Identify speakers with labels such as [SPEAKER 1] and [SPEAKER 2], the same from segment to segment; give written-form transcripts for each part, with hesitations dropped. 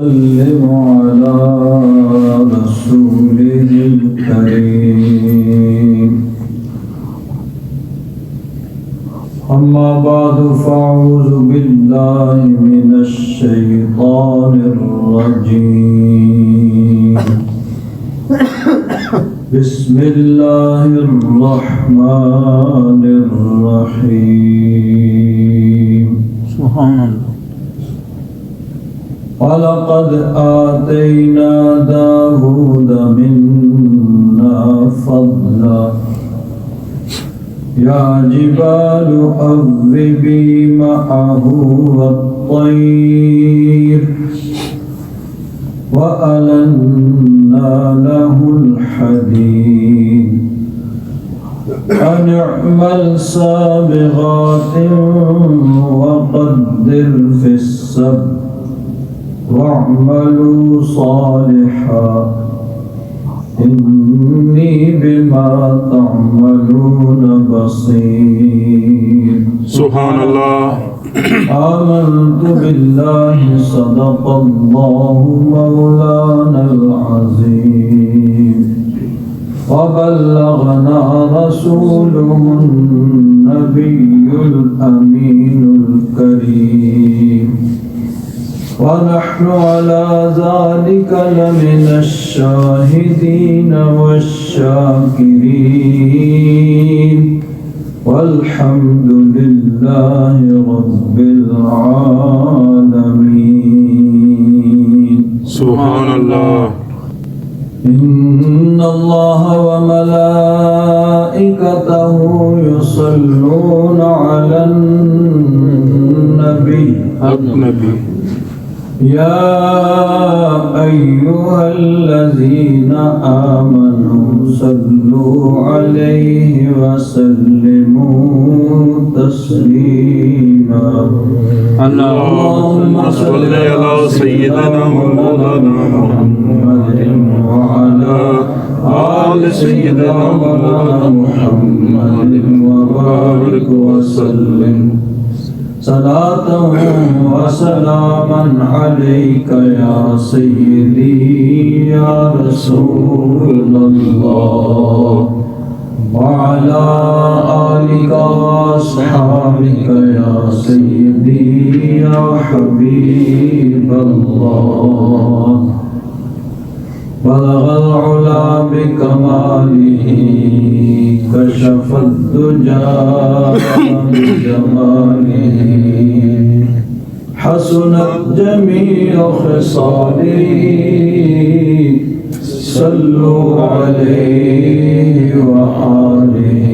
[SPEAKER 1] وسلم على رسوله الكريم أما بعد فأعوذ بالله من الشيطان الرجيم بسم الله الرحمن الرحيم
[SPEAKER 2] سبحان اللہ.
[SPEAKER 1] وَلَقَدْ آتَيْنَا دَاوُودَ مِنَّا فَضْلًا يَا جِبَالُ أَوِّبِي مَعَهُ وَالطَّيْرَ وَأَلَنَّا لَهُ الْحَدِيدَ أَنِ اعْمَلْ سَابِغَاتٍ وَقَدِّرْ فِي السَّبْتِ وَاعْمَلُوا صَالِحًا إِنِّي بِمَا تَعْمَلُونَ بَصِيرٌ.
[SPEAKER 2] سبحان اللہ.
[SPEAKER 1] آمنت بالله صدق الله مولانا العظيم وبلغنا رسوله النبي الأمين الكريم ونحن على ذلك لمن الشاهدين والشاكرين والحمد لله رب العالمين.
[SPEAKER 2] سبحان اللہ.
[SPEAKER 1] إن الله وملائكته يصلون على النبي
[SPEAKER 2] نبی.
[SPEAKER 1] يا أيها الذين آمنوا صلوا عليه وسلموا تسليما.
[SPEAKER 2] اللهم صل على سيدنا مولانا محمد
[SPEAKER 1] وعلى آل سيدنا مولانا محمد وبارك وسلم صلاة وسلاما عليك يا سيدي يا رسول الله وعلى آلك وأصحابك يا سيدي يا حبيب الله. بلغ العلا بكماله كشف الدجى بجماله حسنت جميع خصاله صلوا عليه وآله.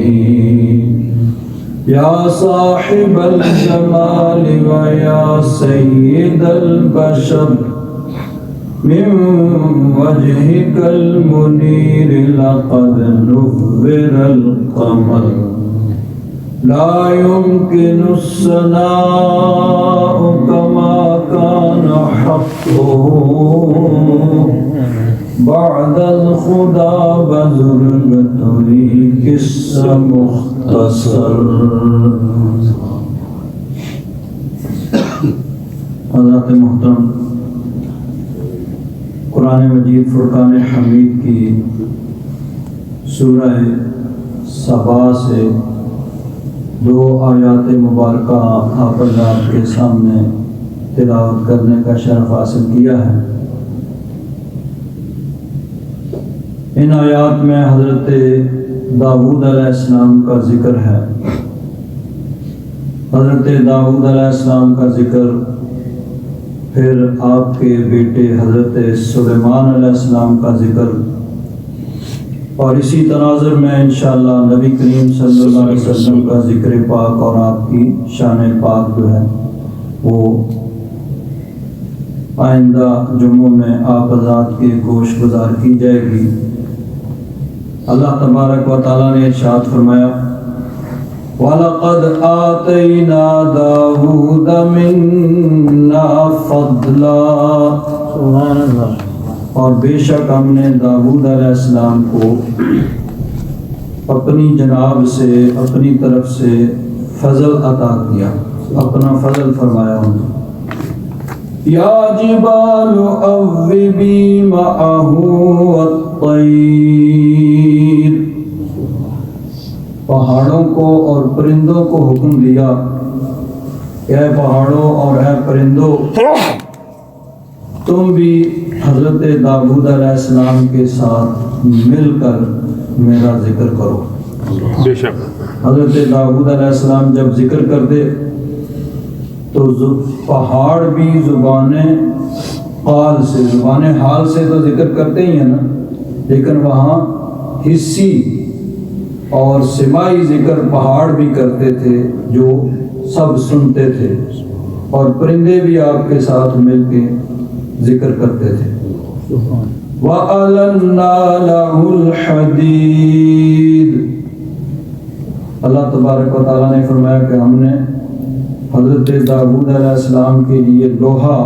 [SPEAKER 1] يا صاحب الجمال ويا سيد البشر من وجهك المنير لقد نور القمر لا يمكن الثناء كما كان حقه بعد الخدا بزرگتوی قصہ مختصر. حضرات محترم، قرآن مجید فرقان حمید کی سورہ سبا سے 2 آیات مبارکہ آپ حضرات کے سامنے تلاوت کرنے کا شرف حاصل کیا ہے. ان آیات میں حضرت داؤد علیہ السلام کا ذکر ہے. حضرت داؤد علیہ السلام کا ذکر، پھر آپ کے بیٹے حضرت سلیمان علیہ السلام کا ذکر، اور اسی تناظر میں انشاءاللہ نبی کریم صلی اللہ علیہ وسلم کا ذکر پاک اور آپ کی شان پاک جو ہے وہ آئندہ جمعوں میں آپ حضرات کے گوش گزار کی جائے گی. اللہ تبارک و تعالیٰ نے ارشاد فرمایا وَلَقَدْ آتَيْنَا دَاوُودَ مِنَّا فَضْلًا.
[SPEAKER 2] سبحان اللہ.
[SPEAKER 1] اور بے شک ہم نے داؤد علیہ السلام کو اپنی جناب سے، اپنی طرف سے فضل عطا کیا، اپنا فضل فرمایا انہیں. یا جبال اوبی معه والطیر، پہاڑوں کو اور پرندوں کو حکم دیا کہ اے پہاڑوں اور اے پرندوں تم بھی حضرت داؤد علیہ السلام کے ساتھ مل کر میرا ذکر کرو۔
[SPEAKER 2] بے شک
[SPEAKER 1] حضرت داؤد علیہ السلام جب ذکر کرتے تو پہاڑ بھی زبان حال سے تو ذکر کرتے ہی ہیں نا، لیکن وہاں حسی اور سماعی ذکر پہاڑ بھی کرتے تھے جو سب سنتے تھے، اور پرندے بھی آپ کے ساتھ مل کے ذکر کرتے تھے۔ وَأَلَنَّا لَهُ الْحَدِيدَ، اللہ تبارک و تعالیٰ نے فرمایا کہ ہم نے حضرت داؤد علیہ السلام کے لیے لوہا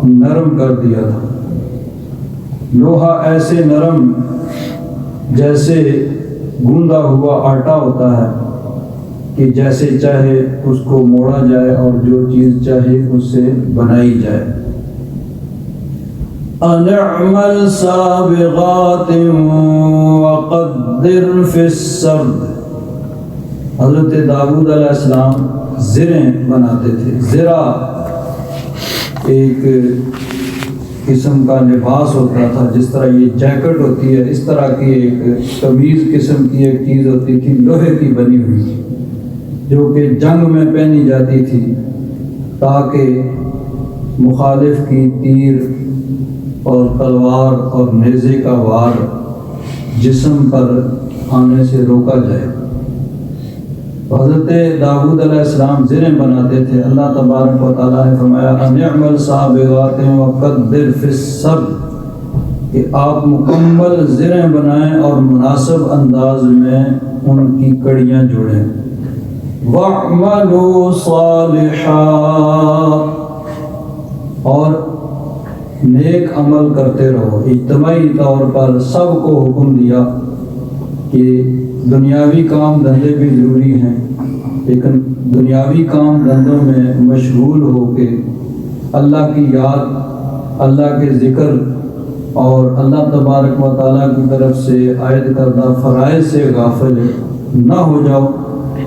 [SPEAKER 1] نرم کر دیا تھا۔ لوہا ایسے نرم جیسے گوندا ہوا آٹا ہوتا ہے کہ جیسے چاہے اس کو موڑا جائے اور جو چیز چاہے اس سے بنائی جائے۔ أَنِ اعْمَلْ سَابِغَاتٍ وَقَدِّرْ فِي السَّرْدِ، حضرت داؤد علیہ السلام زریں بناتے تھے۔ زرہ ایک قسم کا لباس ہوتا تھا، جس طرح یہ جیکٹ ہوتی ہے اس طرح کی ایک قمیض قسم کی ایک چیز ہوتی تھی، لوہے کی بنی ہوئی، جو کہ جنگ میں پہنی جاتی تھی تاکہ مخالف کی تیر اور تلوار اور نیزے کا وار جسم پر آنے سے روکا جائے۔ حضرت داؤد علیہ السلام زریں بناتے تھے۔ اللہ تبارک و تعالیٰ نے فرمایا أَنِ اعْمَلْ صَابِغَاتٍ وَقَدِّرْ فِي السَّرْدِ، کہ آپ مکمل زریں بنائیں اور مناسب انداز میں ان کی کڑیاں جوڑیں۔ وَاعْمَلُوا صَالِحًا، اور نیک عمل کرتے رہو۔ اجتماعی طور پر سب کو حکم دیا کہ دنیاوی کام دھندے بھی ضروری ہیں، لیکن دنیاوی کام دھندوں میں مشغول ہو کے اللہ کی یاد، اللہ کے ذکر اور اللہ تبارک و تعالیٰ کی طرف سے عائد کردہ فرائض سے غافل نہ ہو جاؤ۔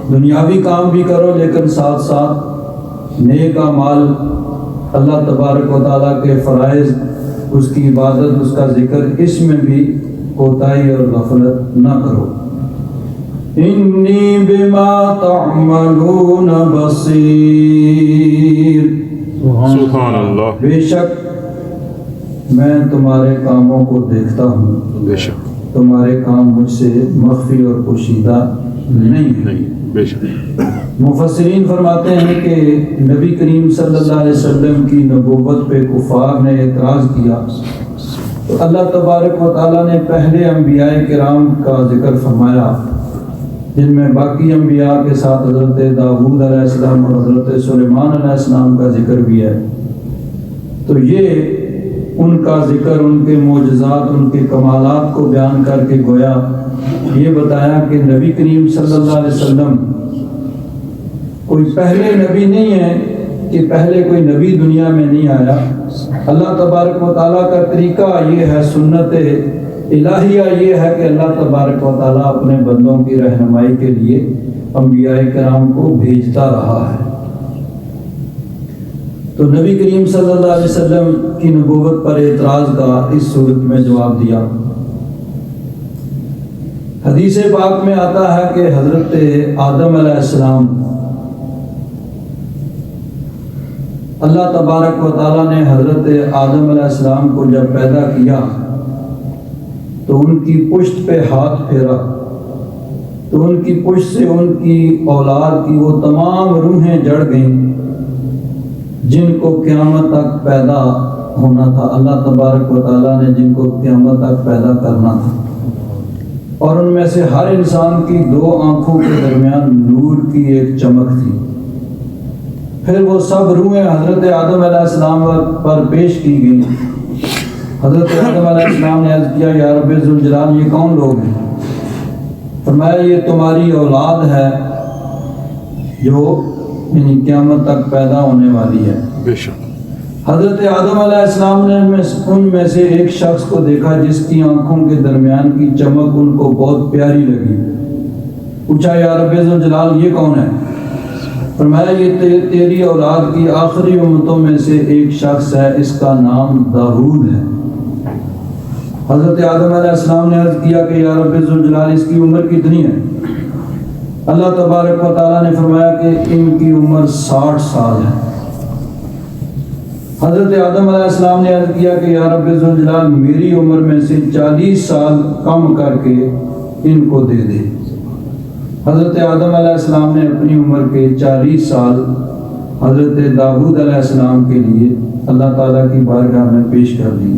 [SPEAKER 1] دنیاوی کام بھی کرو لیکن ساتھ ساتھ نیک اعمال، اللہ تبارک و تعالیٰ کے فرائض، اس کی عبادت، اس کا ذکر، اس میں بھی کوتاہی اور غفلت نہ کرو۔ انی بما تعملون بصیر،
[SPEAKER 2] سبحان اللہ،
[SPEAKER 1] بے شک میں تمہارے کاموں کو دیکھتا ہوں،
[SPEAKER 2] بے شک
[SPEAKER 1] تمہارے کام مجھ سے مخفی اور پوشیدہ نہیں ہیں۔
[SPEAKER 2] نہیں، بے شک
[SPEAKER 1] مفسرین فرماتے ہیں کہ نبی کریم صلی اللہ علیہ وسلم کی نبوت پہ کفار نے اعتراض کیا تو اللہ تبارک و تعالیٰ نے پہلے انبیاء کرام کا ذکر فرمایا، جن میں باقی انبیاء کے ساتھ حضرت داؤد علیہ السلام اور حضرت سلیمان علیہ السلام کا ذکر بھی ہے۔ تو یہ ان کا ذکر، ان کے معجزات، ان کے کمالات کو بیان کر کے گویا یہ بتایا کہ نبی کریم صلی اللہ علیہ وسلم کوئی پہلے نبی نہیں ہے کہ پہلے کوئی نبی دنیا میں نہیں آیا۔ اللہ تبارک و تعالیٰ کا طریقہ یہ ہے، سنت الہیہ یہ ہے کہ اللہ تبارک و تعالیٰ اپنے بندوں کی رہنمائی کے لیے انبیاء کرام کو بھیجتا رہا ہے۔ تو نبی کریم صلی اللہ علیہ وسلم کی نبوت پر اعتراض کا اس صورت میں جواب دیا۔ حدیث پاک میں آتا ہے کہ حضرت آدم علیہ السلام، اللہ تبارک و تعالیٰ نے حضرت آدم علیہ السلام کو جب پیدا کیا تو ان کی پشت پہ ہاتھ پھیرا تو ان کی پشت سے ان کی اولاد کی وہ تمام روحیں جڑ گئیں جن کو قیامت تک پیدا ہونا تھا۔ اللہ تبارک و تعالیٰ نے جن کو قیامت تک پیدا کرنا تھا، اور ان میں سے ہر انسان کی دو آنکھوں کے درمیان نور کی ایک چمک تھی۔ پھر وہ سب روحیں حضرت آدم علیہ السلام پر پیش کی گئیں۔ حضرت آدم علیہ السلام نے عرض کیا، یا رب ذوالجلال یہ کون لوگ ہیں؟ فرمایا یہ تمہاری اولاد ہے جو یعنی قیامت تک پیدا ہونے والی ہے۔
[SPEAKER 2] بے شک
[SPEAKER 1] حضرت آدم علیہ السلام نے ان میں سے ایک شخص کو دیکھا جس کی آنکھوں کے درمیان کی چمک ان کو بہت پیاری لگی۔ پوچھا یا رب ذوالجلال یہ کون ہے؟ فرمایا یہ تیری اولاد کی آخری امتوں میں سے ایک شخص ہے، اس کا نام داؤد ہے۔ حضرت آدم علیہ السلام نے عرض کیا کہ یا رب ذوالجلال اس کی عمر کتنی ہے؟ اللہ تبارک و تعالیٰ نے فرمایا کہ ان کی عمر 60 سال ہے۔ حضرت آدم علیہ السلام نے عرض کیا کہ یا رب ذوالجلال میری عمر میں سے 40 سال کم کر کے ان کو دے دے۔ حضرت آدم علیہ السلام نے اپنی عمر کے 40 سال حضرت داؤد علیہ السلام کے لیے اللہ تعالیٰ کی بارگاہ میں پیش کر دی۔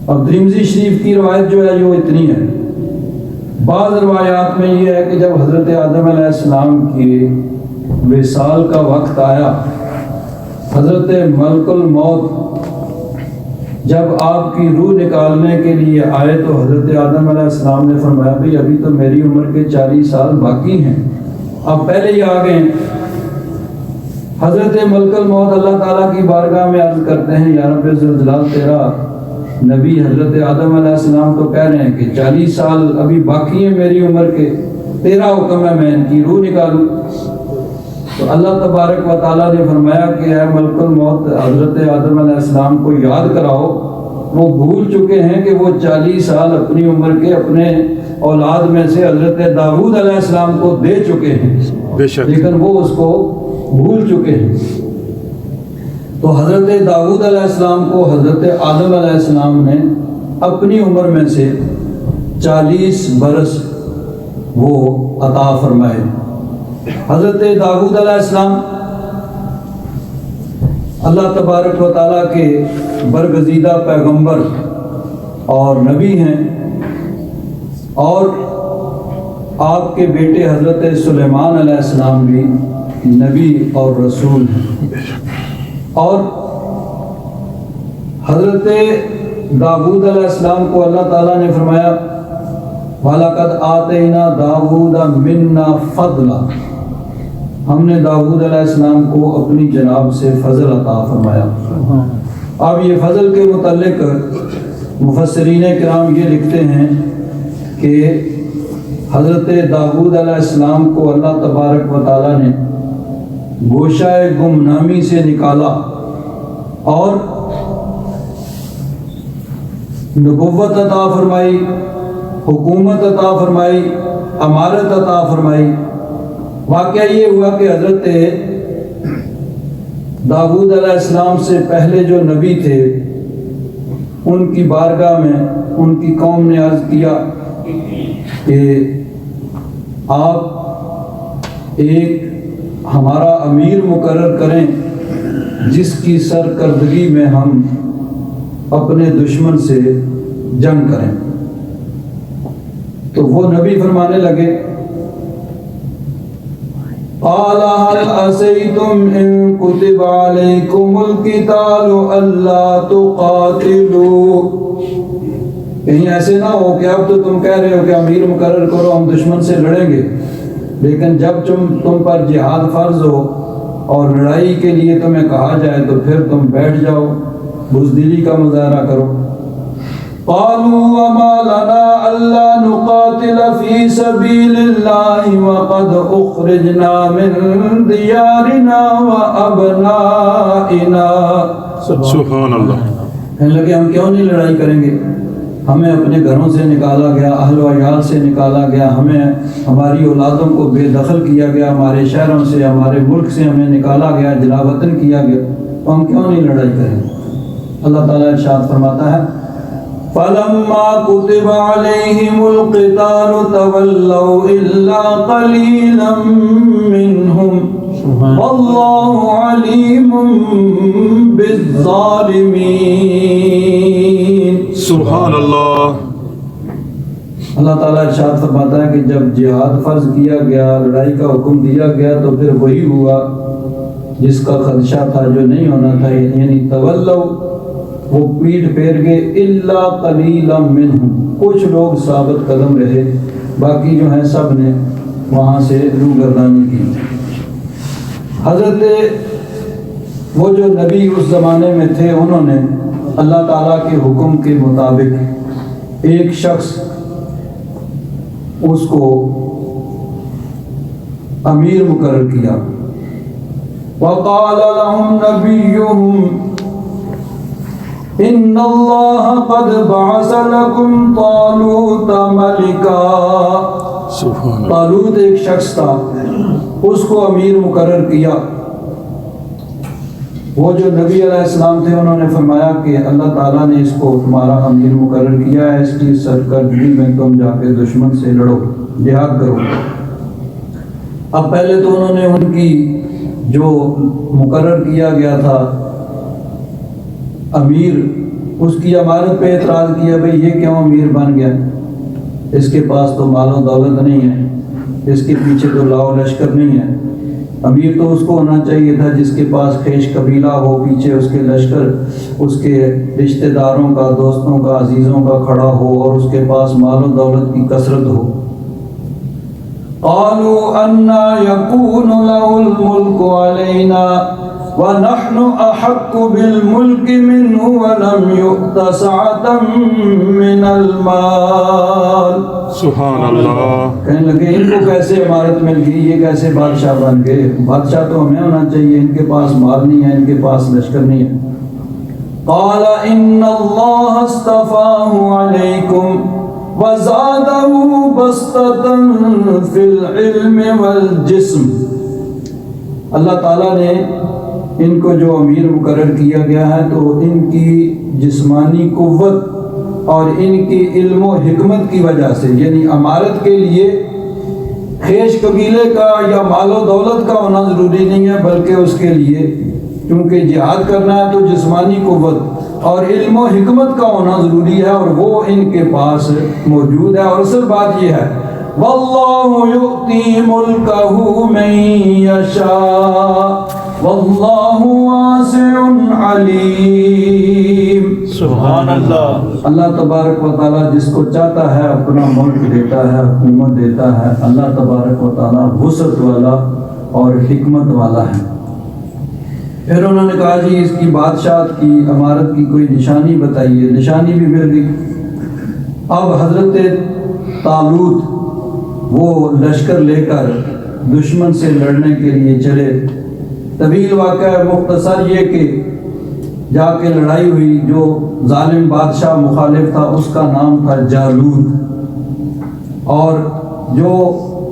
[SPEAKER 1] اب ترمذی شریف کی روایت جو ہے وہ اتنی ہے۔ بعض روایات میں یہ ہے کہ جب حضرت آدم علیہ السلام کے وصال کا وقت آیا، حضرت ملک الموت جب آپ کی روح نکالنے کے لیے آئے تو حضرت آدم علیہ السلام نے فرمایا بھئی ابھی تو میری عمر کے 40 سال باقی ہیں، اب پہلے ہی آ گئے۔ حضرت ملک الموت اللہ تعالیٰ کی بارگاہ میں عرض کرتے ہیں یا رب ذوالجلال تیرا نبی حضرت آدم علیہ السلام تو کہہ رہے ہیں کہ 40 سال ابھی باقی ہیں میری عمر کے، تیرا حکم ہے میں ان کی روح نکالوں۔ تو اللہ تبارک و تعالیٰ نے فرمایا کہ اے ملک الموت حضرت آدم علیہ السلام کو یاد کراؤ، وہ بھول چکے ہیں کہ وہ 40 سال اپنی عمر کے اپنے اولاد میں سے حضرت داؤد علیہ السلام کو دے چکے ہیں،
[SPEAKER 2] بے شک
[SPEAKER 1] لیکن وہ اس کو بھول چکے ہیں۔ تو حضرت داؤد علیہ السلام کو حضرت آدم علیہ السلام نے اپنی عمر میں سے 40 برس وہ عطا فرمائے۔ حضرت داؤد علیہ السلام اللہ تبارک و تعالیٰ کے برگزیدہ پیغمبر اور نبی ہیں، اور آپ کے بیٹے حضرت سلیمان علیہ السلام بھی نبی اور رسول ہیں۔ اور حضرت داؤد علیہ السلام کو اللہ تعالیٰ نے فرمایا وَلَقَدْ آتَيْنَا دَاوُودَ مِنَّا فَضْلًا، ہم نے داؤد علیہ السلام کو اپنی جناب سے فضل عطا فرمایا۔ اب یہ فضل کے متعلق مفسرین کرام یہ لکھتے ہیں کہ حضرت داؤد علیہ السلام کو اللہ تبارک و تعالیٰ نے گوشہ گمنامی سے نکالا اور نبوت عطا فرمائی، حکومت عطا فرمائی، امارت عطا فرمائی۔ واقعہ یہ ہوا کہ حضرت داؤد علیہ السلام سے پہلے جو نبی تھے ان کی بارگاہ میں ان کی قوم نے عرض کیا کہ آپ ایک ہمارا امیر مقرر کریں جس کی سرکردگی میں ہم اپنے دشمن سے جنگ کریں۔ تو وہ نبی فرمانے لگے قال هل عسيتم إن كتب عليكم القتال ألا تقاتلوا، کہیں ایسے نہ ہو کہ اب تو تم کہہ رہے ہو کہ امیر مقرر کرو ہم دشمن سے لڑیں گے، لیکن جب تم پر جہاد فرض ہو اور لڑائی کے لیے تمہیں کہا جائے تو پھر تم بیٹھ جاؤ، بزدلی کا مظاہرہ کرو۔ قالوا وما لنا الا نقاتل في سبيل الله وقد اخرجنا من ديارنا وابنائنا،
[SPEAKER 2] سبحان اللہ۔
[SPEAKER 1] کہنے لگے ہم کیوں نہیں لڑائی کریں گے، ہمیں اپنے گھروں سے نکالا گیا، اہل و عیال سے نکالا گیا، ہمیں ہماری اولادوں کو بے دخل کیا گیا، ہمارے شہروں سے ہمارے ملک سے ہمیں نکالا گیا، جلا وطن کیا گیا، تو ہم کیوں نہیں لڑائی کریں گے۔ اللہ تعالیٰ ارشاد فرماتا ہے فَلَمَّا كُتِبَ عَلَيْهِمُ الْقِتَالُ تَوَلَّوْا إِلَّا قَلِيلًا مِّنْهُمْ وَاللَّهُ عَلِيمٌ بِالظَّالِمِينَ۔
[SPEAKER 2] سبحان اللہ۔
[SPEAKER 1] اللہ تعالیٰ ارشاد فرماتا ہے کہ جب جہاد فرض کیا گیا، لڑائی کا حکم دیا گیا، تو پھر وہی ہوا جس کا خدشہ تھا، جو نہیں ہونا تھا، یعنی تولوا، وہ پیٹ پھیر گئے، الا قلیلا منہم، کچھ لوگ ثابت قدم رہے، باقی جو ہیں سب نے وہاں سے روگردانی کی۔ حضرت وہ جو نبی اس زمانے میں تھے انہوں نے اللہ تعالیٰ کے حکم کے مطابق ایک شخص اس کو امیر مقرر کیا. وقال لهم نبيهم ان اللہ قد بعث لكم طالوت ملکا. طالوت ایک شخص تھا، اس کو امیر مقرر کیا. وہ جو نبی علیہ السلام تھے انہوں نے فرمایا کہ اللہ تعالیٰ نے اس کو تمہارا امیر مقرر کیا ہے، اس کی سرکردگی میں تم جا کے دشمن سے لڑو، جہاد کرو. اب پہلے تو انہوں نے ان کی جو مقرر کیا گیا تھا امیر، اس کی امارت پہ اعتراض کیا، بھئی یہ کیوں امیر بن گیا، اس کے پاس تو مال و دولت نہیں ہے، اس کے پیچھے تو لاؤ لشکر نہیں ہے. امیر تو اس کو ہونا چاہیے تھا جس کے پاس خیش قبیلہ ہو، پیچھے اس کے لشکر، اس کے رشتہ داروں کا، دوستوں کا، عزیزوں کا کھڑا ہو، اور اس کے پاس مال و دولت کی کثرت ہو. قالوا انا يكون له الملك علينا وَنَحْنُ أَحَقُّ بِالْمُلْكِ مِنْهُ وَلَمْ يُؤْتَ سَعَةً مِّنَ الْمَالِ.
[SPEAKER 2] سبحان اللہ.
[SPEAKER 1] کہنے لگے ان کو کیسے عمارت مل گئی، یہ کیسے بادشاہ بن گئے، بادشاہ تو ہمیں ہونا چاہیے، ان کے پاس مال نہیں ہے، ان کے پاس لشکر نہیں ہے. قَالَ إِنَّ اللَّهَ اصْطَفَاهُ عَلَيْكُمْ وَزَادَهُ بَسْطَةً فِي الْعِلْمِ وَالْجِسْمِ. اللہ تعالیٰ نے ان کو جو امیر مقرر کیا گیا ہے تو ان کی جسمانی قوت اور ان کی علم و حکمت کی وجہ سے، یعنی امارت کے لیے خیش قبیلے کا یا مال و دولت کا ہونا ضروری نہیں ہے، بلکہ اس کے لیے کیونکہ جہاد کرنا ہے تو جسمانی قوت اور علم و حکمت کا ہونا ضروری ہے، اور وہ ان کے پاس موجود ہے. اور اصل بات یہ ہے واللہ یؤتی ملکہ من یشاء واللہ واسع علیم.
[SPEAKER 2] سبحان اللہ.
[SPEAKER 1] اللہ تبارک و تعالیٰ جس کو چاہتا ہے اپنا ملک دیتا ہے، حکومت دیتا ہے. اللہ تبارک و تعالیٰ وسعت والا اور حکمت والا ہے. پھر انہوں نے کہا جی اس کی بادشاہت کی، امارت کی کوئی نشانی بتائیے. نشانی بھی مل گئی. اب حضرت طالوت وہ لشکر لے کر دشمن سے لڑنے کے لیے چلے. طویل واقعہ ہے، مختصر یہ کہ جا کے لڑائی ہوئی. جو ظالم بادشاہ مخالف تھا اس کا نام تھا جالوت، اور جو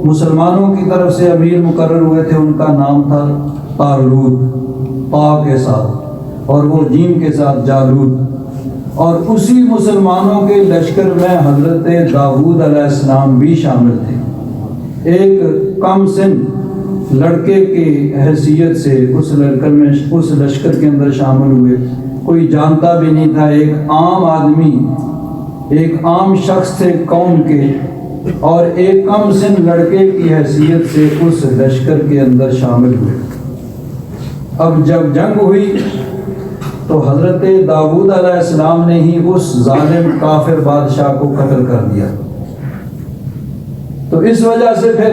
[SPEAKER 1] مسلمانوں کی طرف سے امیر مقرر ہوئے تھے ان کا نام تھا طالوت، طا کے ساتھ اور وہ جیم کے ساتھ جالوت. اور اسی مسلمانوں کے لشکر میں حضرت داؤد علیہ السلام بھی شامل تھے. ایک کم سن لڑکے کی حیثیت سے اس لشکر کے اندر شامل ہوئے. کوئی جانتا بھی نہیں تھا، ایک عام آدمی، ایک عام شخص تھے قوم کے، اور ایک کم سن لڑکے کی حیثیت سے اس لشکر کے اندر شامل ہوئے. اب جب جنگ ہوئی تو حضرت داؤد علیہ السلام نے ہی اس ظالم کافر بادشاہ کو قتل کر دیا. تو اس وجہ سے پھر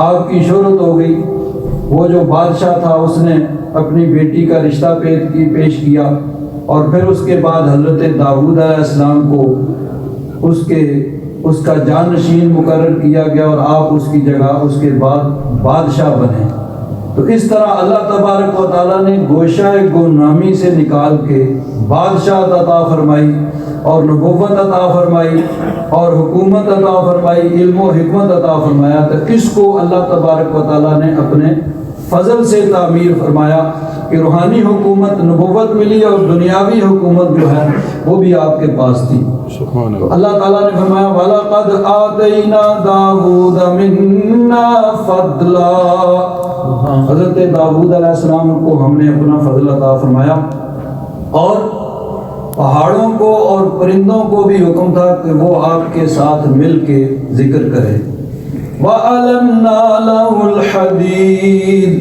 [SPEAKER 1] آپ کی شہرت ہو گئی. وہ جو بادشاہ تھا اس نے اپنی بیٹی کا رشتہ پیش کیا، اور پھر اس کے بعد حضرت داؤد علیہ السلام کو اس کا جانشین مقرر کیا گیا، اور آپ اس کی جگہ اس کے بعد بادشاہ بنے. تو اس طرح اللہ تبارک و تعالیٰ نے گوشہ غلامی سے نکال کے بادشاہت عطا فرمائی، اور نبوت عطا فرمائی، اور حکومت عطا فرمائی، علم و حکمت عطا فرمایا. تو اس کو اللہ تبارک و تعالیٰ نے اپنے فضل سے تعمیر فرمایا کہ روحانی حکومت، نبوت ملی، اور دنیاوی حکومت جو ہے وہ بھی آپ کے پاس تھی. تو اللہ تعالیٰ نے فرمایا وَلَقَدْ آتَيْنَا دَاوُودَ مِنَّا فَضْلًا. حضرت داؤد علیہ السلام کو ہم نے اپنا فضل عطا فرمایا، اور پہاڑوں کو اور پرندوں کو بھی حکم تھا کہ وہ آپ کے ساتھ مل کے ذکر کرے. وَأَلَنَّا لَهُ الْحَدِيدَ.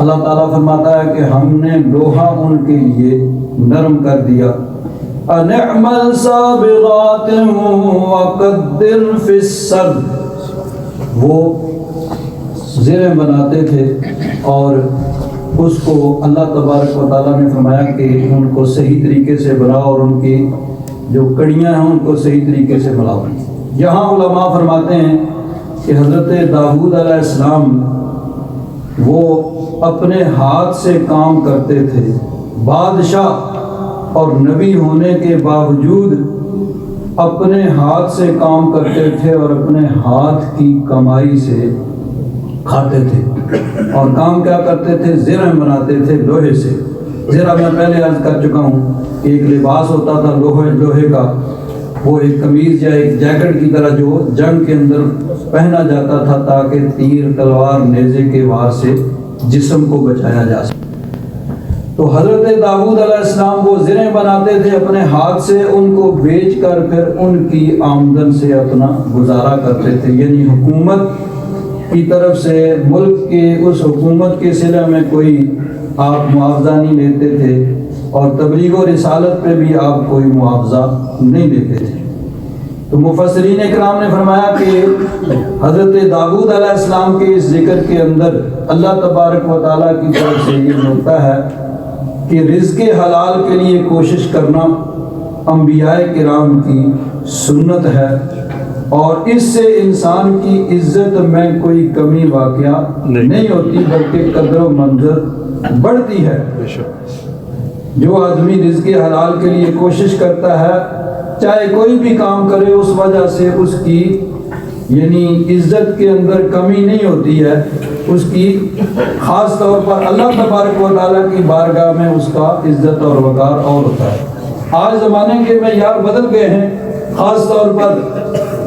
[SPEAKER 1] اللہ تعالیٰ فرماتا ہے کہ ہم نے لوہا ان کے لیے نرم کر دیا. أَنِ اعْمَلْ سَابِغَاتٍ وَقَدِّرْ فِي السَّرْدِ. وہ زریں بناتے تھے اور اس کو اللہ تبارک و تعالیٰ نے فرمایا کہ ان کو صحیح طریقے سے بناؤ اور ان کی جو کڑیاں ہیں ان کو صحیح طریقے سے بناؤ۔ یہاں علماء فرماتے ہیں کہ حضرت داؤد علیہ السلام وہ اپنے ہاتھ سے کام کرتے تھے، بادشاہ اور نبی ہونے کے باوجود اپنے ہاتھ سے کام کرتے تھے اور اپنے ہاتھ کی کمائی سے کھاتے تھے۔ اور کام کیا کرتے تھے؟ زرہ بناتے تھے لوہے سے۔ زرہ میں پہلے عرض کر چکا ہوں کہ ایک لباس ہوتا تھا لوہے کا، وہ ایک قمیض یا ایک جیکٹ کی طرح جو جنگ کے اندر پہنا جاتا تھا تاکہ تیر تلوار نیزے کے وار سے جسم کو بچایا جا سکے۔ تو حضرت داؤد علیہ السلام وہ زریں بناتے تھے اپنے ہاتھ سے، ان کو بیچ کر پھر ان کی آمدن سے اپنا گزارا کرتے تھے، یعنی حکومت کی طرف سے ملک کے اس حکومت کے صلہ میں کوئی آپ معاوضہ نہیں لیتے تھے اور تبلیغ و رسالت پہ بھی آپ کوئی معاوضہ نہیں لیتے تھے۔ تو مفسرین اکرام نے فرمایا کہ حضرت داؤد علیہ السلام کے اس ذکر کے اندر اللہ تبارک و تعالیٰ کی طرف سے یہ نکتہ ہے کہ رزق حلال کے لیے کوشش کرنا انبیاء کرام کی سنت ہے، اور اس سے انسان کی عزت میں کوئی کمی واقعہ نہیں ہوتی بلکہ قدر و منزل بڑھتی ہے۔ جو آدمی رزق حلال کے لیے کوشش کرتا ہے چاہے کوئی بھی کام کرے اس وجہ سے اس کی یعنی عزت کے اندر کمی نہیں ہوتی ہے، اس کی خاص طور پر اللہ تبارک و تعالیٰ کی بارگاہ میں اس کا عزت اور وقار اور ہوتا ہے۔ آج زمانے کے معیار بدل گئے ہیں، خاص طور پر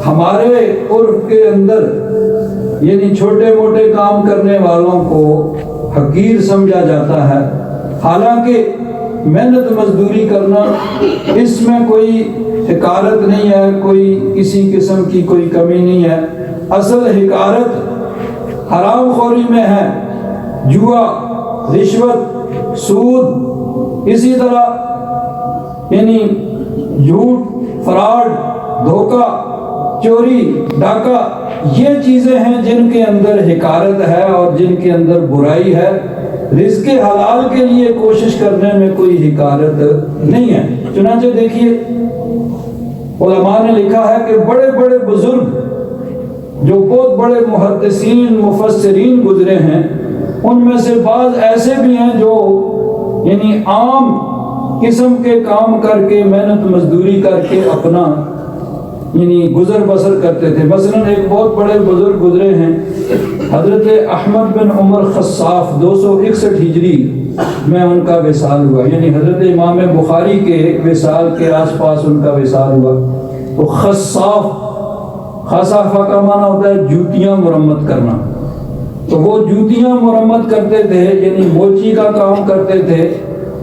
[SPEAKER 1] ہمارے عرف کے اندر یعنی چھوٹے موٹے کام کرنے والوں کو حقیر سمجھا جاتا ہے، حالانکہ محنت مزدوری کرنا اس میں کوئی حقارت نہیں ہے، کوئی کسی قسم کی کوئی کمی نہیں ہے۔ اصل حقارت حرام خوری میں ہے، جوا، رشوت، سود، اسی طرح یعنی جھوٹ، فراڈ، دھوکہ، چوری، ڈاکہ، یہ چیزیں ہیں جن کے اندر حقارت ہے اور جن کے اندر برائی ہے۔ رزق حلال کے لیے کوشش کرنے میں کوئی حقارت نہیں ہے۔ چنانچہ دیکھیے علماء نے لکھا ہے کہ بڑے بڑے بزرگ جو بہت بڑے محدثین مفسرین گزرے ہیں، ان میں سے بعض ایسے بھی ہیں جو یعنی عام قسم کے کام کر کے محنت مزدوری کر کے اپنا یعنی گزر بسر کرتے تھے۔ مثلا ایک بہت بڑے بزرگ گزرے ہیں حضرت احمد بن عمر خصاف، 261 ہجری میں ان کا وصال ہوا، یعنی حضرت امام بخاری کے وصال کے آس پاس ان کا وصال ہوا۔ تو خصاف، خصافہ کا معنی ہوتا ہے جوتیاں مرمت کرنا، تو وہ جوتیاں مرمت کرتے تھے، یعنی موچی کا کام کرتے تھے،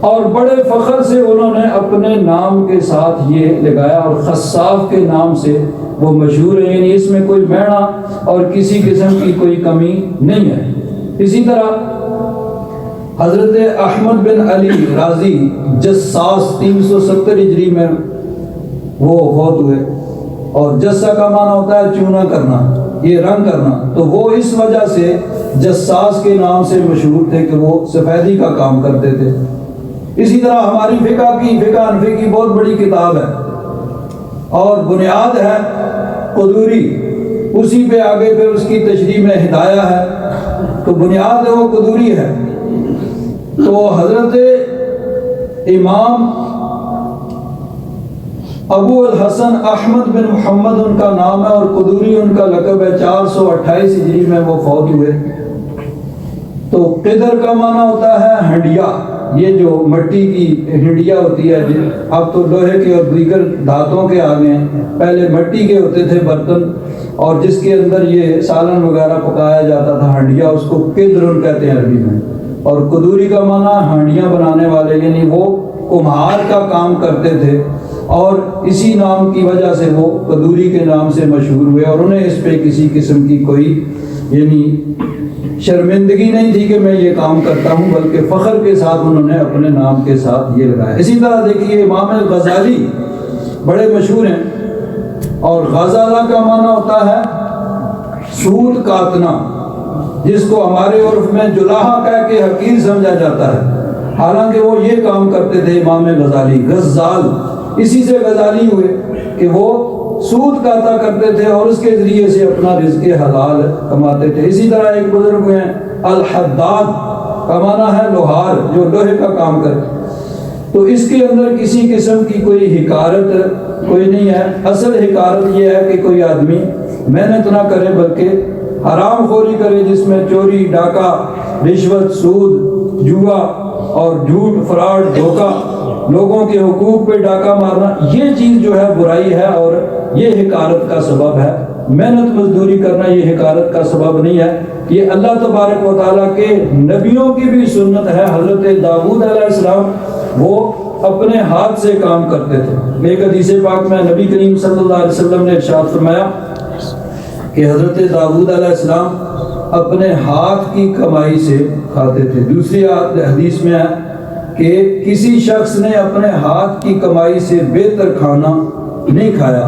[SPEAKER 1] اور بڑے فخر سے انہوں نے اپنے نام کے ساتھ یہ لگایا اور خصاف کے نام سے وہ مشہور ہے، یعنی اس میں کوئی میڑا اور کسی قسم کی کوئی کمی نہیں ہے۔ اسی طرح حضرت احمد بن علی رازی جساس 370 ہجری میں وہ فوت ہوئے، اور جسا کا معنی ہوتا ہے چونا کرنا، یہ رنگ کرنا، تو وہ اس وجہ سے جساس کے نام سے مشہور تھے کہ وہ سفیدی کا کام کرتے تھے۔ اسی طرح ہماری فقہ حنفی کی بہت بڑی کتاب ہے اور بنیاد ہے قدوری، اسی پہ آگے پھر اس کی تشریح میں ہدایہ ہے، تو بنیاد ہے وہ قدوری ہے۔ تو حضرت امام ابو الحسن احمد بن محمد ان کا نام ہے اور قدوری ان کا لقب ہے، 428 ہجری میں وہ فوت ہوئے۔ تو قدر کا معنی ہوتا ہے ہنڈیا، یہ جو مٹی کی ہنڈیا ہوتی ہے، اب تو لوہے کے اور دیگر دھاتوں کے آ گئے ہیں، پہلے مٹی کے ہوتے تھے برتن اور جس کے اندر یہ سالن وغیرہ پکایا جاتا تھا، ہنڈیا، اس کو قدر کہتے ہیں عربی میں۔ اور قدوری کا معنی ہانڈیاں بنانے والے، یعنی وہ کمہار کا کام کرتے تھے اور اسی نام کی وجہ سے وہ قدوری کے نام سے مشہور ہوئے، اور انہیں اس پہ کسی قسم کی کوئی یعنی شرمندگی نہیں تھی کہ میں یہ کام کرتا ہوں، بلکہ فخر کے ساتھ انہوں نے اپنے نام کے ساتھ یہ لگایا۔ اسی طرح دیکھیے امام غزالی بڑے مشہور ہیں، اور غزالہ کا معنی ہوتا ہے سود کاٹنا، جس کو ہمارے عرف میں جلاہا کہہ کے حقیر سمجھا جاتا ہے، حالانکہ وہ یہ کام کرتے تھے امام غزالی، غزال، اسی سے غزالی ہوئے کہ وہ سود کھاتا کرتے تھے اور اس کے ذریعے سے اپنا رزق حلال کماتے تھے۔ اسی طرح ایک بزرگ ہیں الحداد، کا معنی ہے لوہار، جو لوہے کا کام کرتے، تو اس کے اندر کسی قسم کی کوئی حقارت کوئی نہیں ہے۔ اصل حقارت یہ ہے کہ کوئی آدمی محنت نہ کرے بلکہ حرام خوری کرے، جس میں چوری، ڈاکہ، رشوت، سود، جوا اور جھوٹ، فراڈ، دھوکہ، لوگوں کے حقوق پہ ڈاکہ مارنا، یہ چیز جو ہے برائی ہے اور یہ حقارت کا سبب ہے۔ محنت مزدوری کرنا یہ حقارت کا سبب نہیں ہے، یہ اللہ تبارک و تعالیٰ کے نبیوں کی بھی سنت ہے۔ حضرت داؤد علیہ السلام وہ اپنے ہاتھ سے کام کرتے تھے۔ ایک حدیث پاک میں نبی کریم صلی اللہ علیہ وسلم نے ارشاد فرمایا کہ حضرت داؤد علیہ السلام اپنے ہاتھ کی کمائی سے کھاتے تھے۔ دوسری حدیث میں ہے کہ کسی شخص نے اپنے ہاتھ کی کمائی سے بہتر کھانا نہیں کھایا،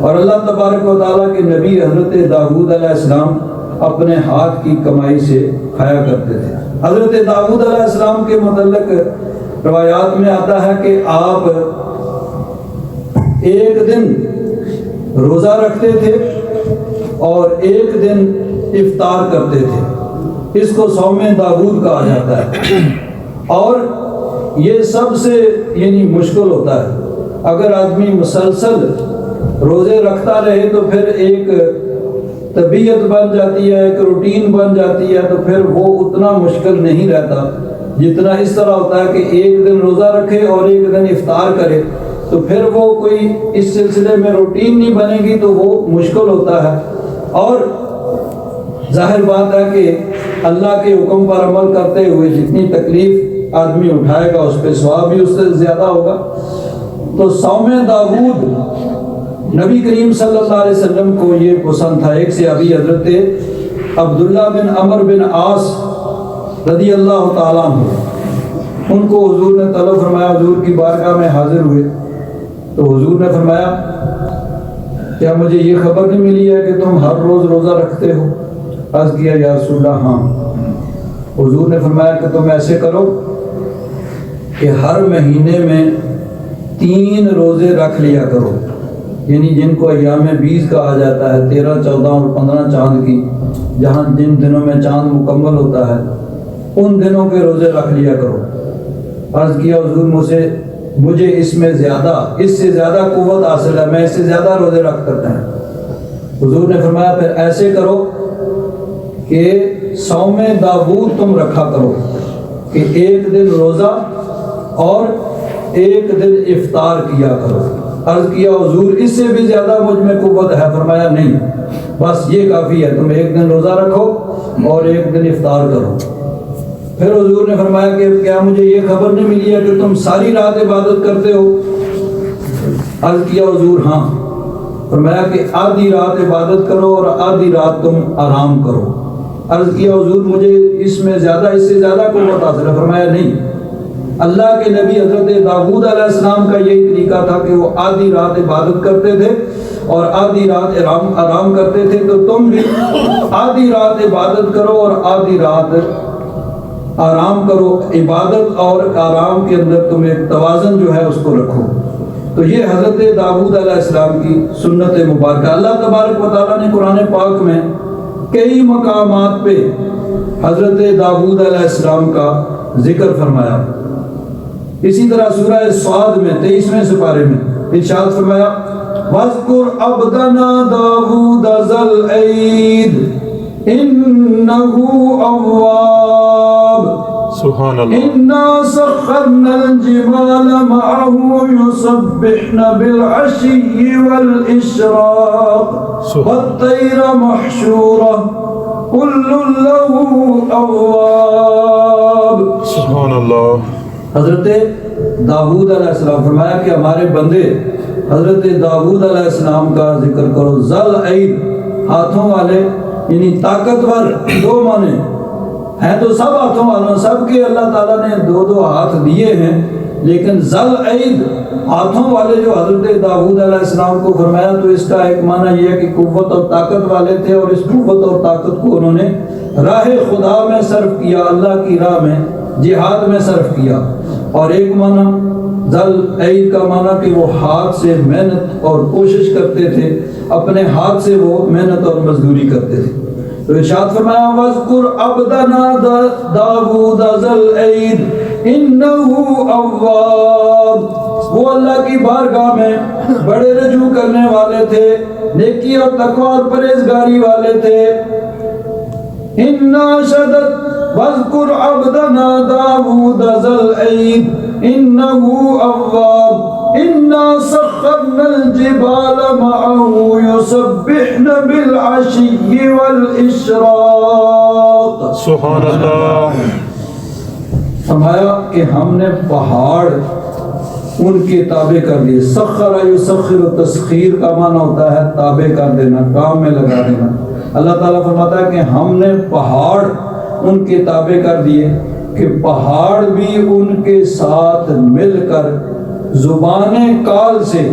[SPEAKER 1] اور اللہ تبارک و تعالیٰ کے نبی حضرت داؤد علیہ السلام اپنے ہاتھ کی کمائی سے کھایا کرتے تھے۔ حضرت داؤد علیہ السلام کے متعلق روایات میں آتا ہے کہ آپ ایک دن روزہ رکھتے تھے اور ایک دن افطار کرتے تھے، اس کو صوم داؤد کہا جاتا ہے، اور یہ سب سے مشکل ہوتا ہے۔ اگر آدمی مسلسل روزے رکھتا رہے تو پھر ایک طبیعت بن جاتی ہے، ایک روٹین بن جاتی ہے، تو پھر وہ اتنا مشکل نہیں رہتا جتنا اس طرح ہوتا ہے کہ ایک دن روزہ رکھے اور ایک دن افطار کرے، تو پھر وہ کوئی اس سلسلے میں روٹین نہیں بنے گی تو وہ مشکل ہوتا ہے۔ اور ظاہر بات ہے کہ اللہ کے حکم پر عمل کرتے ہوئے جتنی تکلیف آدمی اٹھائے گا اس پہ ثواب بھی اس سے زیادہ ہوگا۔ تو صوم داؤد نبی کریم صلی اللہ علیہ وسلم کو یہ پسند تھا۔ ایک صحابی حضرت عبداللہ بن عمر بن عاص رضی اللہ تعالیٰ عنہ، ان کو حضور نے طلب فرمایا، حضور کی بارگاہ میں حاضر ہوئے تو حضور نے فرمایا کیا مجھے یہ خبر نہیں ملی ہے کہ تم ہر روز روزہ رکھتے ہو؟ عرض کیا یا رسول اللہ ہاں۔ حضور نے فرمایا کہ تم ایسے کرو کہ ہر مہینے میں 3 روزے رکھ لیا کرو، یعنی جن کو ایام 20 کہا جاتا ہے، 13، 14 اور 15 چاند کی، جہاں جن دنوں میں چاند مکمل ہوتا ہے ان دنوں کے روزے رکھ لیا کرو۔ عرض کیا حضور مجھے اس سے زیادہ قوت حاصل ہے، میں اس سے زیادہ روزے رکھ سکتا ہوں۔ حضور نے فرمایا پھر ایسے کرو کہ صوم داؤد تم رکھا کرو کہ ایک دن روزہ اور ایک دن افطار کیا کرو۔ عرض کیا حضور اس سے بھی زیادہ مجھ میں قوت ہے؟ فرمایا نہیں، بس یہ کافی ہے، تم ایک دن روزہ رکھو اور ایک دن افطار کرو۔ پھر حضور نے فرمایا کہ کیا مجھے یہ خبر نہیں ملی ہے کہ تم ساری رات عبادت کرتے ہو؟ عرض کیا حضور ہاں۔ فرمایا کہ آدھی رات عبادت کرو اور آدھی رات تم آرام کرو۔ عرض کیا حضور مجھے اس سے زیادہ قوت حاصل ہے؟ فرمایا نہیں، اللہ کے نبی حضرت داؤد علیہ السلام کا یہی طریقہ تھا کہ وہ آدھی رات عبادت کرتے تھے اور آدھی رات آرام کرتے تھے، تو تم بھی آدھی رات عبادت کرو اور آدھی رات آرام کرو۔ عبادت اور آرام کے اندر تم ایک توازن جو ہے اس کو رکھو۔ تو یہ حضرت داؤد علیہ السلام کی سنت مبارکہ۔ اللہ تبارک و تعالیٰ نے قرآن پاک میں کئی مقامات پہ حضرت داؤد علیہ السلام کا ذکر فرمایا۔ اسی طرح سورہ صاد میں 23ویں سپارے میں ارشاد فرمایا وَاذْكُرْ عَبْدَنَا دَاوُودَ ذَا الْأَيْدِ إِنَّهُ أَوَّابٌ
[SPEAKER 2] سبحان اللہ۔
[SPEAKER 1] إِنَّا سَخَّرْنَا الْجِبَالَ مَعَهُ يُسَبِّحْنَ بِالْعَشِيِّ وَالْإِشْرَاقِ وَالطَّيْرَ مَحْشُورَةً كُلٌّ لَهُ أَوَّابٌ۔
[SPEAKER 2] سبحان اللہ۔
[SPEAKER 1] حضرت داؤد علیہ السلام فرمایا کہ ہمارے بندے حضرت داؤد علیہ السلام کا ذکر کرو۔ ذل عید، ہاتھوں والے، یعنی طاقتور، 2 معنی ہیں تو سب ہاتھوں والوں، سب کے اللہ تعالیٰ نے 2 ہاتھ دیے ہیں، لیکن ذل عید، ہاتھوں والے جو حضرت داؤد علیہ السلام کو فرمایا، تو اس کا ایک معنی یہ ہے کہ قوت اور طاقت والے تھے، اور اس قوت اور طاقت کو انہوں نے راہ خدا میں صرف کیا، اللہ کی راہ میں جہاد میں صرف کیا۔ اور ایک معنی ذل عید کا معنی کہ وہ ہاتھ سے محنت اور کوشش کرتے تھے، اپنے ہاتھ سے وہ محنت اور مزدوری کرتے تھے۔ تو ارشاد فرمایا وَاذْكُرْ عَبْدَنَا دَاوُودَ ذَا الْأَيْدِ إِنَّهُ أَوَّابٌ، وہ اللہ کی بارگاہ میں بڑے رجوع کرنے والے تھے، نیکی اور تقوی اور پرہیزگاری والے تھے۔ إِنَّا شَدَدْ وَاذْكُرْ عَبْدَنَا دَاوُودَ ذَا الْأَيْدِ إِنَّهُ أَوَّابٌ إِنَّا سَخَّرْنَا الْجِبَالَ مَعَهُ يُسَبِّحْنَ بِالْعَشِيِّ وَالْإِشْرَاقِ۔
[SPEAKER 2] سبحان اللہ۔
[SPEAKER 1] فرمایا کہ ہم نے پہاڑ ان کے تابع کر دیے۔ سخر یسخر، تسخیر کا معنی ہوتا ہے تابع کر دینا، کام میں لگا دینا۔ اللہ تعالیٰ فرماتا ہے کہ ہم نے پہاڑ ان کے تابع کر دیے کہ پہاڑ بھی ان کے ساتھ مل کر زبان کال سے،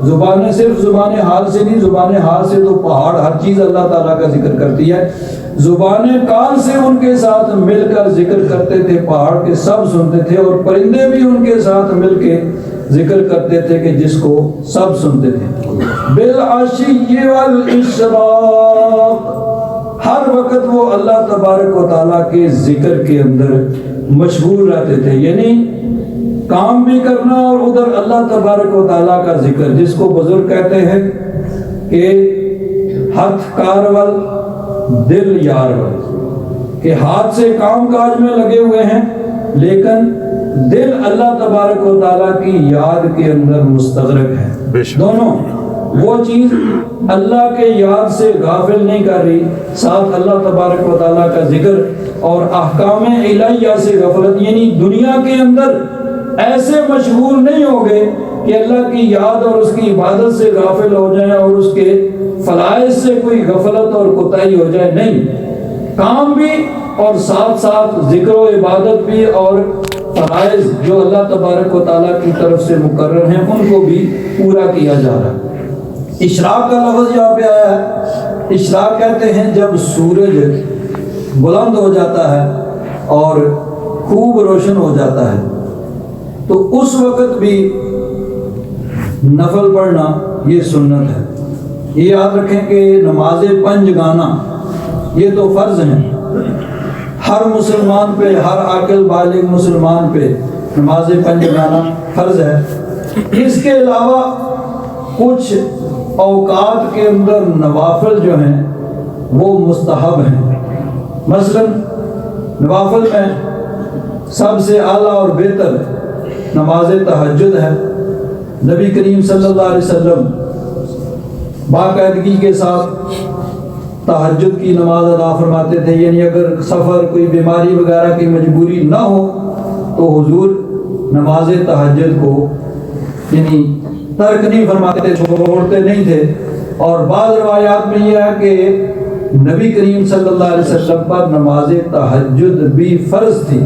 [SPEAKER 1] زبان صرف زبان حال سے نہیں، زبان حال سے تو پہاڑ ہر چیز اللہ تعالیٰ کا ذکر کرتی ہے، زبان کال سے ان کے ساتھ مل کر ذکر کرتے تھے، پہاڑ کے سب سنتے تھے، اور پرندے بھی ان کے ساتھ مل کے ذکر کرتے تھے کہ جس کو سب سنتے تھے۔ بالعشی والاشراق، ہر وقت وہ اللہ تبارک و تعالیٰ کے ذکر کے اندر مشغول رہتے تھے، یعنی کام بھی کرنا اور ادھر اللہ تبارک و تعالیٰ کا ذکر، جس کو بزرگ کہتے ہیں کہ ہاتھ کارول دل یارول، کہ ہاتھ سے کام کاج میں لگے ہوئے ہیں لیکن دل اللہ تبارک و تعالیٰ کی یاد کے اندر مستغرق ہے۔ دونوں وہ چیز اللہ کے یاد سے غافل نہیں کر رہی، ساتھ اللہ تبارک و تعالیٰ کا ذکر اور احکام الہیہ سے غفلت، یعنی دنیا کے اندر ایسے مشغول نہیں ہو گئے کہ اللہ کی یاد اور اس کی عبادت سے غافل ہو جائیں اور اس کے فرائض سے کوئی غفلت اور کوتاہی ہو جائے، نہیں، کام بھی اور ساتھ ساتھ ذکر و عبادت بھی، اور فرائض جو اللہ تبارک و تعالیٰ کی طرف سے مقرر ہیں ان کو بھی پورا کیا جا رہا ہے۔ اشراق کا لفظ یہاں پہ آیا ہے، اشراق کہتے ہیں جب سورج بلند ہو جاتا ہے اور خوب روشن ہو جاتا ہے، تو اس وقت بھی نفل پڑھنا یہ سنت ہے۔ یہ یاد رکھیں کہ نماز پنج گانا یہ تو فرض ہیں، ہر مسلمان پہ، ہر عاقل بالغ مسلمان پہ نماز پنج گانا فرض ہے۔ اس کے علاوہ کچھ اوقات کے اندر نوافل جو ہیں وہ مستحب ہیں۔ مثلا نوافل میں سب سے اعلیٰ اور بہتر نماز تہجد ہے۔ نبی کریم صلی اللہ علیہ وسلم باقاعدگی کے ساتھ تہجد کی نماز ادا فرماتے تھے، یعنی اگر سفر، کوئی بیماری وغیرہ کی مجبوری نہ ہو تو حضور نماز تہجد کو یعنی ترک نہیں فرماتے تھے، چھوڑتے نہیں تھے۔ اور بعض روایات میں یہ ہے کہ نبی کریم صلی اللہ علیہ وسلم پر نماز تہجد بھی فرض تھی،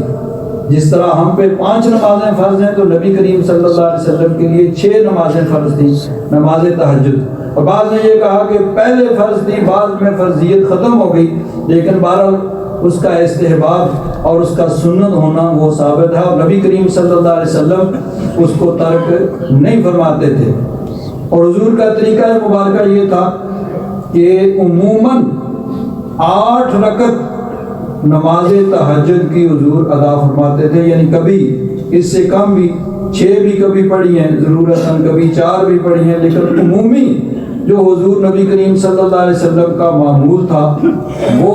[SPEAKER 1] جس طرح ہم پہ 5 نمازیں فرض ہیں تو نبی کریم صلی اللہ علیہ وسلم کے لیے 6 نمازیں فرض تھیں نماز تہجد۔ اور بعض نے یہ کہا کہ پہلے فرض تھی، بعد میں فرضیت ختم ہو گئی، لیکن بہرحال اس کا استحباب اور اس کا سنت ہونا وہ ثابت ہے، اور نبی کریم صلی اللہ علیہ وسلم اس کو ترک نہیں فرماتے تھے۔ اور حضور کا طریقہ مبارکہ یہ تھا کہ عموماً 8 رکعت نماز تہجد کی حضور ادا فرماتے تھے، یعنی کبھی اس سے کم بھی، 6 بھی کبھی پڑھی ہیں ضرورتاً، کبھی 4 بھی پڑھی ہیں، لیکن عمومی جو حضور نبی کریم صلی اللہ علیہ وسلم کا معمول تھا وہ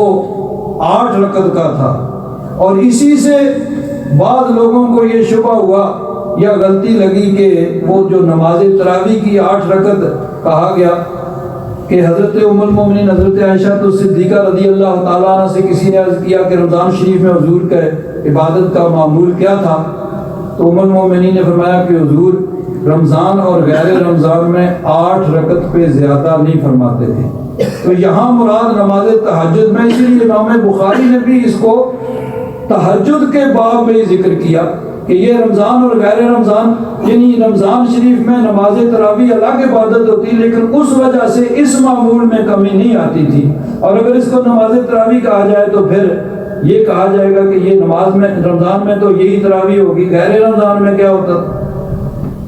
[SPEAKER 1] 8 رکعت کا تھا۔ اور اسی سے بعض لوگوں کو یہ شبہ ہوا یا غلطی لگی کہ وہ جو نماز تراویح کی 8 رکعت کہا گیا کہ حضرت ام المومنین حضرت عائشہ صدیقہ رضی اللہ تعالیٰ عنہ سے کسی نے عرض کیا کہ رمضان شریف میں حضور کا عبادت کا معمول کیا تھا، تو ام المومنین نے فرمایا کہ حضور رمضان اور غیر رمضان میں 8 رکعت پہ زیادہ نہیں فرماتے تھے۔ تو یہاں مراد نماز تہجد میں، اسی لیے امام بخاری نے بھی اس کو تہجد کے باب میں ذکر کیا کہ یہ رمضان اور غیر رمضان، یعنی رمضان شریف میں نماز تراویح الگ عبادت ہوتی، لیکن اس وجہ سے اس معمول میں کمی نہیں آتی تھی، اور اگر اس کو نماز تراویح کہا جائے تو پھر یہ کہا جائے گا کہ یہ نماز میں رمضان میں تو یہی تراویح ہوگی، غیر رمضان میں کیا ہوتا؟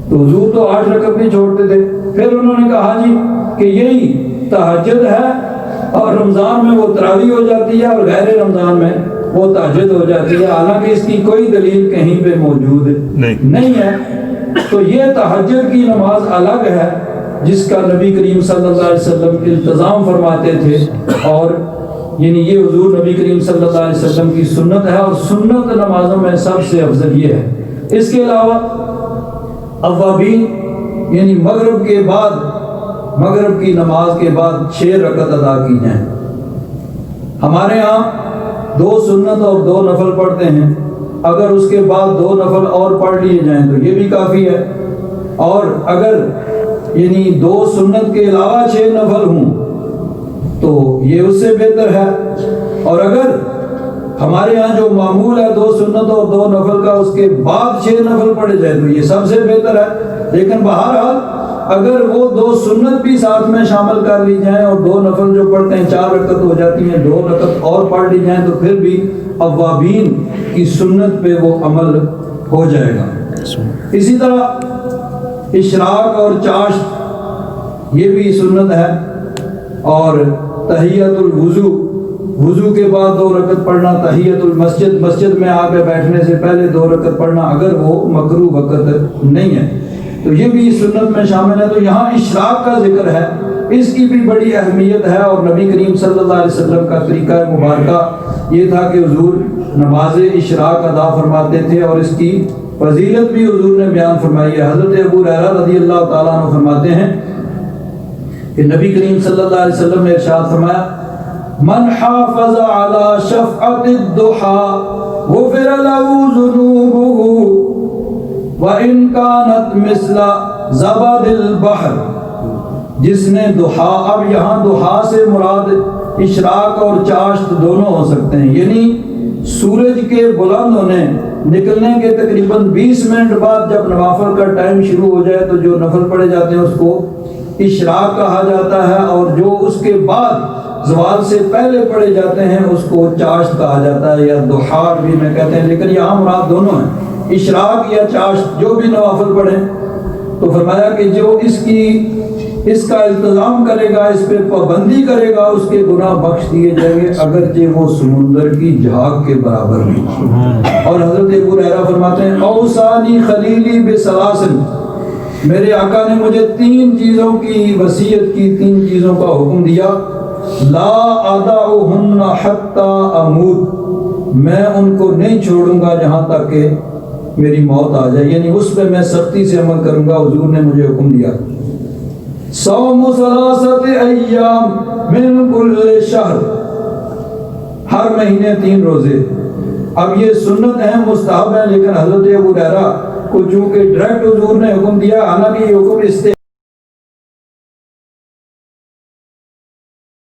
[SPEAKER 1] تو حضور تو 8 رکعت نہیں چھوڑتے تھے۔ پھر انہوں نے کہا جی کہ یہی تہجد ہے، اور رمضان میں وہ تراویح ہو جاتی ہے اور غیر رمضان میں وہ تہجد ہو جاتی ہے، حالانکہ اس کی کوئی دلیل کہیں پہ موجود نہیں ہے۔ تو یہ تہجد کی نماز الگ ہے جس کا نبی کریم صلی اللہ علیہ وسلم التزام فرماتے تھے، اور یعنی یہ حضور نبی کریم صلی اللہ علیہ وسلم کی سنت ہے، اور سنت نمازوں میں سب سے افضل یہ ہے۔ اس کے علاوہ اوابین یعنی مغرب کے بعد، مغرب کی نماز کے بعد 6 رکعت ادا کی جائیں۔ ہمارے ہاں 2 سنت اور 2 نفل پڑھتے ہیں، اگر اس کے بعد 2 نفل اور پڑھ لیے جائیں تو یہ بھی کافی ہے، اور اگر یعنی 2 سنت کے علاوہ 6 نفل ہوں تو یہ اس سے بہتر ہے، اور اگر ہمارے ہاں جو معمول ہے 2 سنت اور 2 نفل کا، اس کے بعد 6 نفل پڑھے جائیں تو یہ سب سے بہتر ہے۔ لیکن بہرحال اگر وہ 2 سنت بھی ساتھ میں شامل کر لی جائیں اور 2 نفل جو پڑھتے ہیں 4 رکعت ہو جاتی ہیں، 2 رکعت اور پڑھ لی جائیں تو پھر بھی اوابین کی سنت پہ وہ عمل ہو جائے گا۔ اسی طرح اشراق اور چاشت یہ بھی سنت ہے، اور تحیت الوضو، وضو کے بعد 2 رکعت پڑھنا، تحیت المسجد، مسجد میں آ کے بیٹھنے سے پہلے 2 رکعت پڑھنا اگر وہ مکروہ وقت نہیں ہے تو یہ بھی سنت میں شامل ہے۔ تو یہاں اشراق کا ذکر ہے، اس کی بھی بڑی اہمیت ہے، اور نبی کریم صلی اللہ علیہ وسلم کا طریقہ مبارکہ یہ تھا کہ حضور نماز اشراق ادا فرماتے تھے، اور اس کی فضیلت بھی حضور نے بیان فرمائی ہے۔ حضرت ابو ہریرہ رضی اللہ تعالیٰ عنہ فرماتے ہیں کہ نبی کریم صلی اللہ علیہ وسلم نے ارشاد فرمایا، من حافظ على شفعة الضحى غفر له ذنوبه وَإِن كَانَتْ مِثْلَ زَبَدِ الْبَحْرِ، جس نے دحا، اب یہاں دحا سے مراد اشراق اور چاشت دونوں ہو سکتے ہیں، یعنی سورج کے بلند ہونے نکلنے کے تقریباً 20 منٹ بعد جب نوافل کا ٹائم شروع ہو جائے تو جو نفل پڑھے جاتے ہیں اس کو اشراق کہا جاتا ہے، اور جو اس کے بعد زوال سے پہلے پڑھے جاتے ہیں اس کو چاشت کہا جاتا ہے، یا دحار بھی میں کہتے ہیں، لیکن یہاں مراد دونوں ہیں، اشراق یا چاشت جو بھی نوافل پڑھیں۔ تو فرمایا کہ جو اس کا التزام کرے گا، اس پہ پابندی کرے گا، اس کے گناہ بخش دیے جائیں گے اگرچہ وہ سمندر کی جھاگ کے برابر بھی۔ اور حضرت ابو ہریرہ فرماتے ہیں، اوصانی خلیلی بثلاث، میرے آقا نے مجھے 3 چیزوں کی وصیت کی، 3 چیزوں کا حکم دیا، لا ادعہن حتی اموت، میں ان کو نہیں چھوڑوں گا جہاں تک کہ میری موت آ جائے، یعنی اس پہ میں سختی سے عمل کروں گا۔ حضور نے مجھے حکم دیا، صوم 3 ایام من کل شہر، ہر مہینے 3 روزے۔ اب یہ سنت ہیں، مستحب ہیں، لیکن حضرت ابو ہریرہ کو چونکہ ڈائریکٹ حضور نے حکم دیا، حالانکہ یہ حکم